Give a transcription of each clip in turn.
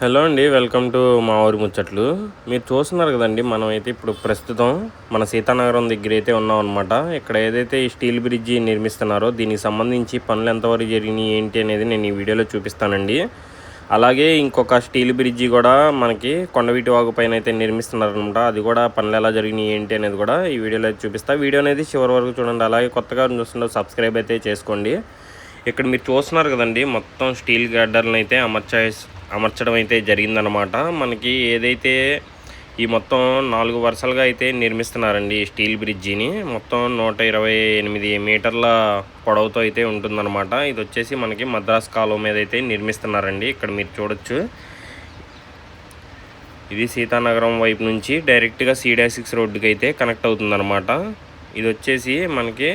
Hello అండి, welcome to మా ఊరి ముచ్చట్లు. మీరు చూస్తున్నారు కదండి, మనమైతే ఇప్పుడు ప్రస్తుతం మన సీతానగరం దగ్గర అయితే ఉన్నాం అనమాట. ఇక్కడ ఏదైతే ఈ స్టీల్ బ్రిడ్జి నిర్మిస్తున్నారో దీనికి సంబంధించి పనులు ఎంతవరకు జరిగినాయి ఏంటి అనేది నేను ఈ వీడియోలో చూపిస్తానండి. అలాగే ఇంకొక స్టీల్ బ్రిడ్జి కూడా మనకి కొండవీటి వాగు పైన అయితే నిర్మిస్తున్నారనమాట. అది కూడా పనులు ఎలా జరిగినాయి ఏంటి అనేది కూడా ఈ వీడియోలో చూపిస్తాను. వీడియో అనేది చివరి వరకు చూడండి. అలాగే కొత్తగా చూస్తుంటే సబ్స్క్రైబ్ అయితే చేసుకోండి. ఇక్కడ మీరు చూస్తున్నారు కదండి, మొత్తం స్టీల్ గడ్డర్లను అయితే అమర్చడం అయితే జరిగిందనమాట. మనకి ఏదైతే ఈ మొత్తం 4 వరుసలుగా అయితే నిర్మిస్తున్నారండి ఈ స్టీల్ బ్రిడ్జిని. మొత్తం 128 మీటర్ల పొడవుతో అయితే ఉంటుందన్నమాట. ఇది వచ్చేసి మనకి మద్రాస్ కాలువ మీద అయితే నిర్మిస్తున్నారండి. ఇక్కడ మీరు చూడొచ్చు, ఇది సీతానగరం వైపు నుంచి డైరెక్ట్గా C-6 రోడ్డుకి అయితే కనెక్ట్ అవుతుందన్నమాట. ఇది వచ్చేసి మనకి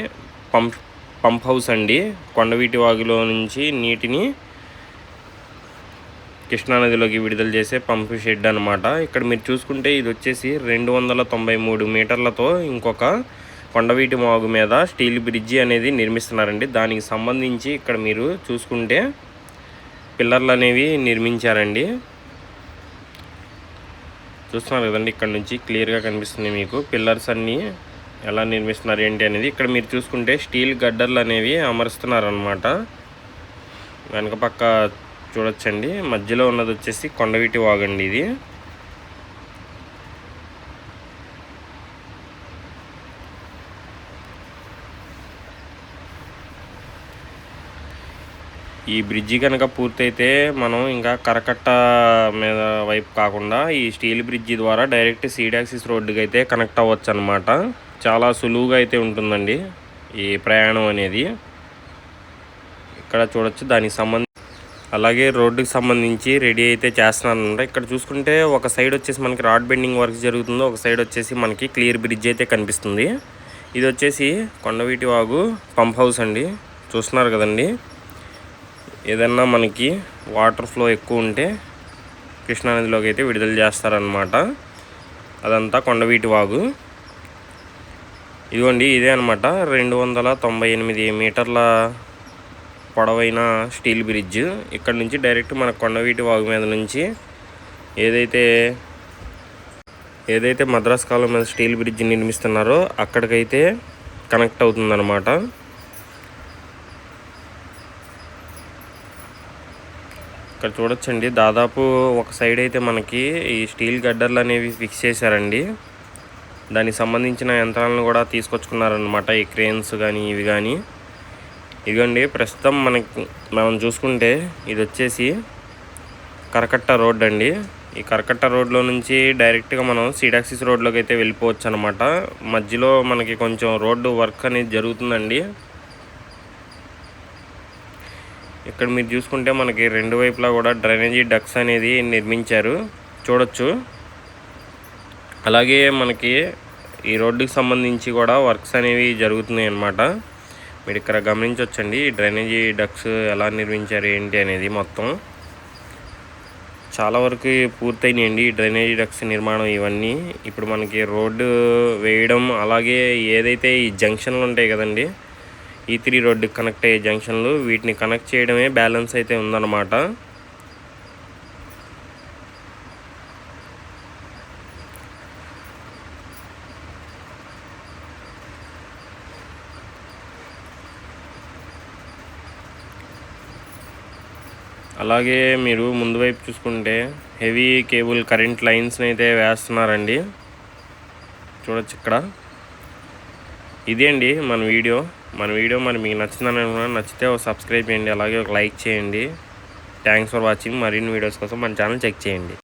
పంప్ హౌస్ అండి. కొండవీటి వాగులో నుంచి నీటిని కృష్ణానదిలోకి విడుదల చేసే పంప్ షెడ్ అనమాట. ఇక్కడ మీరు చూసుకుంటే ఇది వచ్చేసి 293 మీటర్లతో ఇంకొక కొండవీటి వాగు మీద స్టీల్ బ్రిడ్జి అనేది నిర్మిస్తున్నారండి. దానికి సంబంధించి ఇక్కడ మీరు చూసుకుంటే పిల్లర్లు అనేవి నిర్మించారండి. చూస్తున్నారు కదండి, ఇక్కడ నుంచి క్లియర్గా కనిపిస్తుంది మీకు పిల్లర్స్ అన్నీ ఎలా నిర్మిస్తున్నారు ఏంటి అనేది. ఇక్కడ మీరు చూసుకుంటే స్టీల్ గడ్డర్లు అనేవి అమరుస్తున్నారనమాట. వెనక పక్క చూడొచ్చండి, మధ్యలో ఉన్నది వచ్చేసి కొండవీటి వాగండి. ఇది ఈ బ్రిడ్జి కనుక పూర్తయితే మనం ఇంకా కరకట్ట మీద వైపు కాకుండా ఈ స్టీల్ బ్రిడ్జి ద్వారా డైరెక్ట్ C-6 రోడ్డుకి అయితే కనెక్ట్ అవ్వచ్చు అనమాట. చాలా సులువుగా అయితే ఉంటుందండి ఈ ప్రయాణం అనేది. ఇక్కడ చూడొచ్చు దానికి సంబంధించి. అలాగే రోడ్డుకి సంబంధించి రెడీ అయితే చేస్తున్నారనమాట. ఇక్కడ చూసుకుంటే ఒక సైడ్ వచ్చేసి మనకి రాడ్ బెండింగ్ వర్క్ జరుగుతుందో, ఒక సైడ్ వచ్చేసి మనకి క్లియర్ బ్రిడ్జ్ అయితే కనిపిస్తుంది. ఇది వచ్చేసి కొండవీటి వాగు పంప్ హౌస్ అండి. చూస్తున్నారు కదండి, ఏదన్నా మనకి వాటర్ ఫ్లో ఎక్కువ ఉంటే కృష్ణానదిలోకి అయితే విడుదల చేస్తారనమాట. అదంతా కొండవీటి వాగు. ఇదిగోండి, ఇదే అనమాట 298 మీటర్ల పొడవైన స్టీల్ బ్రిడ్జ్. ఇక్కడ నుంచి డైరెక్ట్ మన కొండవీటి వాగు మీద నుంచి ఏదైతే మద్రాస్ కాలువ మీద స్టీల్ బ్రిడ్జ్ నిర్మిస్తున్నారో అక్కడికైతే కనెక్ట్ అవుతుందన్నమాట. ఇక్కడ చూడొచ్చండి, దాదాపు ఒక సైడ్ అయితే మనకి ఈ స్టీల్ గడ్డర్లు అనేవి ఫిక్స్ చేశారండి. దానికి సంబంధించిన యంత్రాలను కూడా తీసుకొచ్చుకున్నారనమాట, ఈ క్రేన్స్ కానీ ఇవి కానీ. ఇదిగోండి, ప్రస్తుతం మనం చూసుకుంటే ఇది వచ్చేసి కరకట్ట రోడ్ అండి. ఈ కరకట్ట రోడ్లో నుంచి డైరెక్ట్గా మనం C-6 రోడ్లోకి అయితే వెళ్ళిపోవచ్చు అనమాట. మధ్యలో మనకి కొంచెం రోడ్డు వర్క్ అనేది జరుగుతుందండి. ఇక్కడ మీరు చూసుకుంటే మనకి రెండు వైపులా కూడా డ్రైనేజీ డక్స్ అనేది నిర్మించారు, చూడొచ్చు. అలాగే మనకి ఈ రోడ్డుకి సంబంధించి కూడా వర్క్స్ అనేవి జరుగుతున్నాయి అన్నమాట. మీరు ఇక్కడ గమనించవచ్చండి, డ్రైనేజీ డక్స్ ఎలా నిర్మించారు ఏంటి అనేది. మొత్తం చాలా వరకు పూర్తయినాయండి ఈ డ్రైనేజీ డక్స్ నిర్మాణం ఇవన్నీ. ఇప్పుడు మనకి రోడ్డు వేయడం, అలాగే ఏదైతే ఈ జంక్షన్లు ఉంటాయి కదండి, E3 రోడ్డుకి కనెక్ట్ అయ్యే జంక్షన్లు, వీటిని కనెక్ట్ చేయడమే బ్యాలెన్స్ అయితే ఉందన్నమాట. అలాగే మీరు ముందు వైపు చూసుకుంటే హెవీ కేబుల్ కరెంట్ లైన్స్ని అయితే వేస్తున్నారండి, చూడొచ్చు ఇక్కడ. ఇదే అండి మన వీడియో మరి మీకు నచ్చిందని నచ్చితే ఒక సబ్స్క్రైబ్ చేయండి, అలాగే ఒక లైక్ చేయండి. Thanks for watching. మరిన్ని వీడియోస్ కోసం మన ఛానల్ చెక్ చేయండి.